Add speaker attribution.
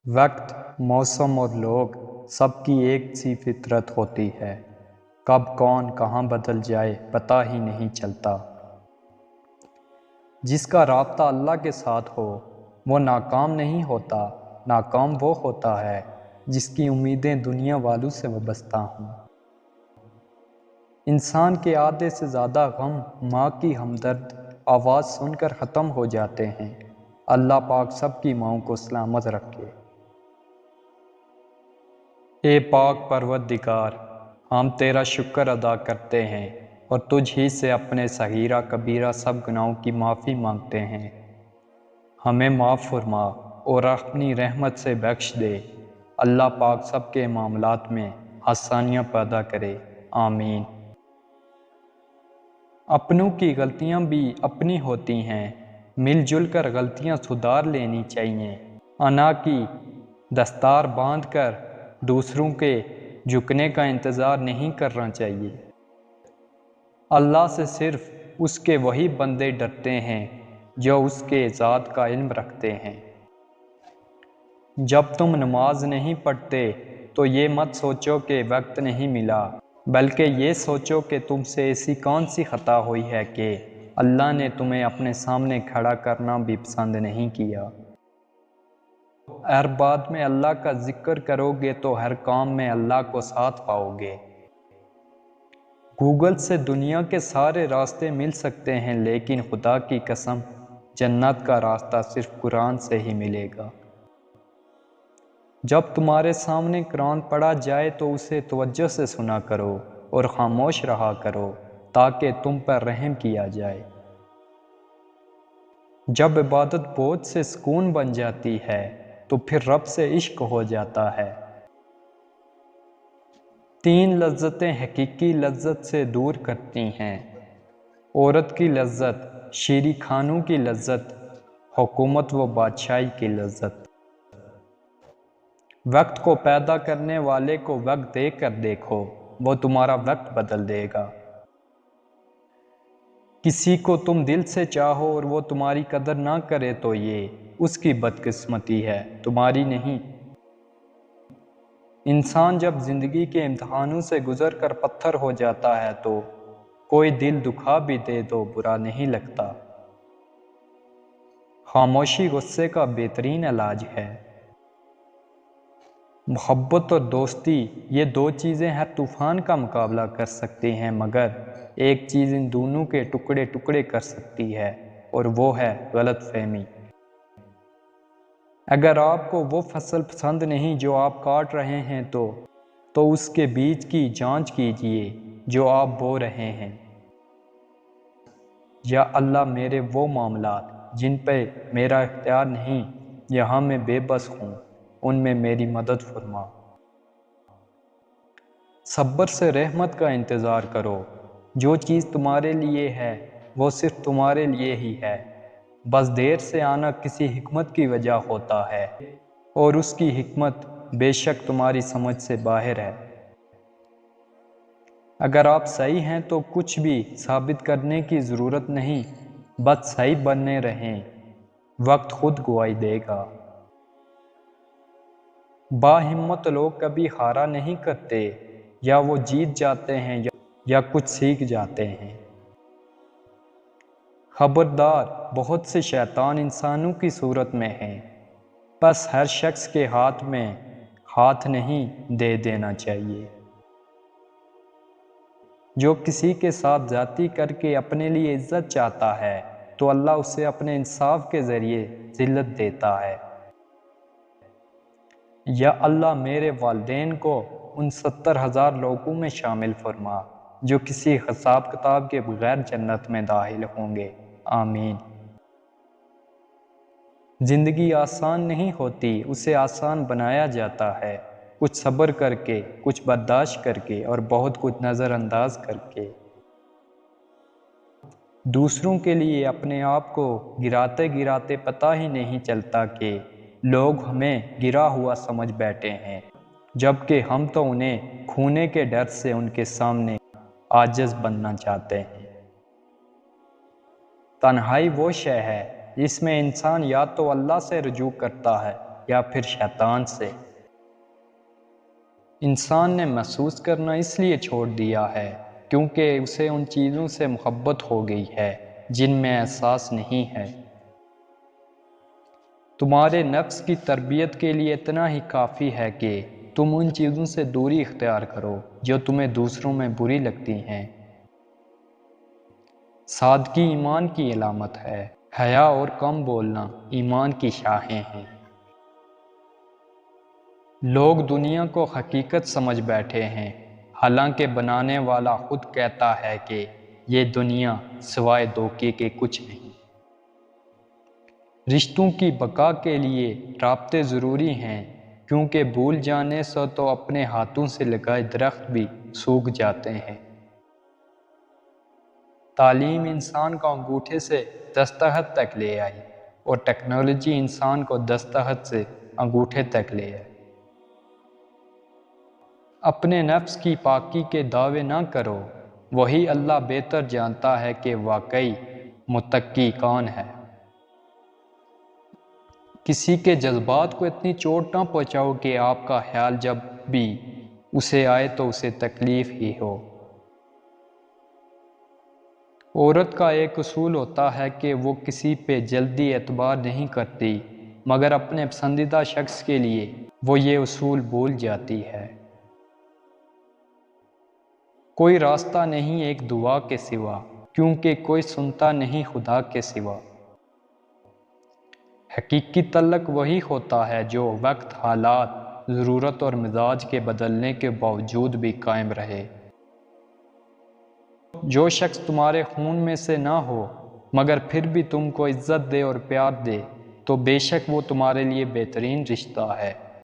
Speaker 1: وقت، موسم اور لوگ سب کی ایک سی فطرت ہوتی ہے۔ کب کون کہاں بدل جائے پتہ ہی نہیں چلتا۔ جس کا رابطہ اللہ کے ساتھ ہو وہ ناکام نہیں ہوتا، ناکام وہ ہوتا ہے جس کی امیدیں دنیا والوں سے وابستہ ہوں۔ انسان کے آدھے سے زیادہ غم ماں کی ہمدرد آواز سن کر ختم ہو جاتے ہیں۔ اللہ پاک سب کی ماؤں کو سلامت رکھے۔ اے پاک پروردگار، ہم تیرا شکر ادا کرتے ہیں اور تجھ ہی سے اپنے صغیرہ کبیرہ سب گناہوں کی معافی مانگتے ہیں۔ ہمیں معاف فرما اور اپنی رحمت سے بخش دے۔ اللہ پاک سب کے معاملات میں آسانیاں پیدا کرے، آمین۔ اپنوں کی غلطیاں بھی اپنی ہوتی ہیں، مل جل کر غلطیاں سدھار لینی چاہیے۔ انا کی دستار باندھ کر دوسروں کے جھکنے کا انتظار نہیں کرنا چاہیے۔ اللہ سے صرف اس کے وہی بندے ڈرتے ہیں جو اس کے ذات کا علم رکھتے ہیں۔ جب تم نماز نہیں پڑھتے تو یہ مت سوچو کہ وقت نہیں ملا، بلکہ یہ سوچو کہ تم سے ایسی کون سی خطا ہوئی ہے کہ اللہ نے تمہیں اپنے سامنے کھڑا کرنا بھی پسند نہیں کیا۔ ہر بات میں اللہ کا ذکر کرو گے تو ہر کام میں اللہ کو ساتھ پاؤ گے۔ گوگل سے دنیا کے سارے راستے مل سکتے ہیں، لیکن خدا کی قسم جنت کا راستہ صرف قرآن سے ہی ملے گا۔ جب تمہارے سامنے قرآن پڑھا جائے تو اسے توجہ سے سنا کرو اور خاموش رہا کرو تاکہ تم پر رحم کیا جائے۔ جب عبادت بوجھ سے سکون بن جاتی ہے تو پھر رب سے عشق ہو جاتا ہے۔ تین لذتیں حقیقی لذت سے دور کرتی ہیں: عورت کی لذت، شیریں کھانوں کی لذت، حکومت و بادشاہی کی لذت۔ وقت کو پیدا کرنے والے کو وقت دے کر دیکھو، وہ تمہارا وقت بدل دے گا۔ کسی کو تم دل سے چاہو اور وہ تمہاری قدر نہ کرے تو یہ اس کی بدقسمتی ہے، تمہاری نہیں۔ انسان جب زندگی کے امتحانوں سے گزر کر پتھر ہو جاتا ہے تو کوئی دل دکھا بھی دے تو برا نہیں لگتا۔ خاموشی غصے کا بہترین علاج ہے۔ محبت اور دوستی یہ دو چیزیں ہر طوفان کا مقابلہ کر سکتی ہیں، مگر ایک چیز ان دونوں کے ٹکڑے ٹکڑے کر سکتی ہے اور وہ ہے غلط فہمی۔ اگر آپ کو وہ فصل پسند نہیں جو آپ کاٹ رہے ہیں تو اس کے بیج کی جانچ کیجئے جو آپ بو رہے ہیں۔ یا اللہ، میرے وہ معاملات جن پہ میرا اختیار نہیں، یہاں میں بے بس ہوں، ان میں میری مدد فرما۔ صبر سے رحمت کا انتظار کرو۔ جو چیز تمہارے لیے ہے وہ صرف تمہارے لیے ہی ہے، بس دیر سے آنا کسی حکمت کی وجہ ہوتا ہے، اور اس کی حکمت بے شک تمہاری سمجھ سے باہر ہے۔ اگر آپ صحیح ہیں تو کچھ بھی ثابت کرنے کی ضرورت نہیں، بس صحیح بنے رہیں، وقت خود گواہی دے گا۔ باہمت لوگ کبھی ہارا نہیں کرتے، یا وہ جیت جاتے ہیں یا کچھ سیکھ جاتے ہیں۔ خبردار، بہت سے شیطان انسانوں کی صورت میں ہیں، بس ہر شخص کے ہاتھ میں ہاتھ نہیں دے دینا چاہیے۔ جو کسی کے ساتھ زیادتی کر کے اپنے لیے عزت چاہتا ہے تو اللہ اسے اپنے انصاف کے ذریعے ذلت دیتا ہے۔ یا اللہ، میرے والدین کو ان 70,000 لوگوں میں شامل فرما جو کسی حساب کتاب کے بغیر جنت میں داخل ہوں گے، آمین۔ زندگی آسان نہیں ہوتی، اسے آسان بنایا جاتا ہے، کچھ صبر کر کے، کچھ برداشت کر کے اور بہت کچھ نظر انداز کر کے۔ دوسروں کے لیے اپنے آپ کو گراتے گراتے پتہ ہی نہیں چلتا کہ لوگ ہمیں گرا ہوا سمجھ بیٹھے ہیں، جبکہ ہم تو انہیں کھونے کے ڈر سے ان کے سامنے عاجز بننا چاہتے ہیں۔ تنہائی وہ شے ہے جس میں انسان یا تو اللہ سے رجوع کرتا ہے یا پھر شیطان سے۔ انسان نے محسوس کرنا اس لیے چھوڑ دیا ہے کیونکہ اسے ان چیزوں سے محبت ہو گئی ہے جن میں احساس نہیں ہے۔ تمہارے نفس کی تربیت کے لیے اتنا ہی کافی ہے کہ تم ان چیزوں سے دوری اختیار کرو جو تمہیں دوسروں میں بری لگتی ہیں۔ سادگی ایمان کی علامت ہے۔ حیا اور کم بولنا ایمان کی شاخیں ہیں۔ لوگ دنیا کو حقیقت سمجھ بیٹھے ہیں، حالانکہ بنانے والا خود کہتا ہے کہ یہ دنیا سوائے دھوکے کے کچھ نہیں۔ رشتوں کی بقا کے لیے رابطے ضروری ہیں کیونکہ بھول جانے سے تو اپنے ہاتھوں سے لگائے درخت بھی سوکھ جاتے ہیں۔ تعلیم انسان کو انگوٹھے سے دستخط تک لے آئی اور ٹیکنالوجی انسان کو دستخط سے انگوٹھے تک لے آئی۔ اپنے نفس کی پاکی کے دعوے نہ کرو، وہی اللہ بہتر جانتا ہے کہ واقعی متقی کون ہے۔ کسی کے جذبات کو اتنی چوٹ نہ پہنچاؤ کہ آپ کا خیال جب بھی اسے آئے تو اسے تکلیف ہی ہو۔ عورت کا ایک اصول ہوتا ہے کہ وہ کسی پہ جلدی اعتبار نہیں کرتی، مگر اپنے پسندیدہ شخص کے لیے وہ یہ اصول بھول جاتی ہے۔ کوئی راستہ نہیں ایک دعا کے سوا، کیونکہ کوئی سنتا نہیں خدا کے سوا۔ حقیقی تعلق وہی ہوتا ہے جو وقت، حالات، ضرورت اور مزاج کے بدلنے کے باوجود بھی قائم رہے۔ جو شخص تمہارے خون میں سے نہ ہو مگر پھر بھی تم کو عزت دے اور پیار دے تو بے شک وہ تمہارے لیے بہترین رشتہ ہے۔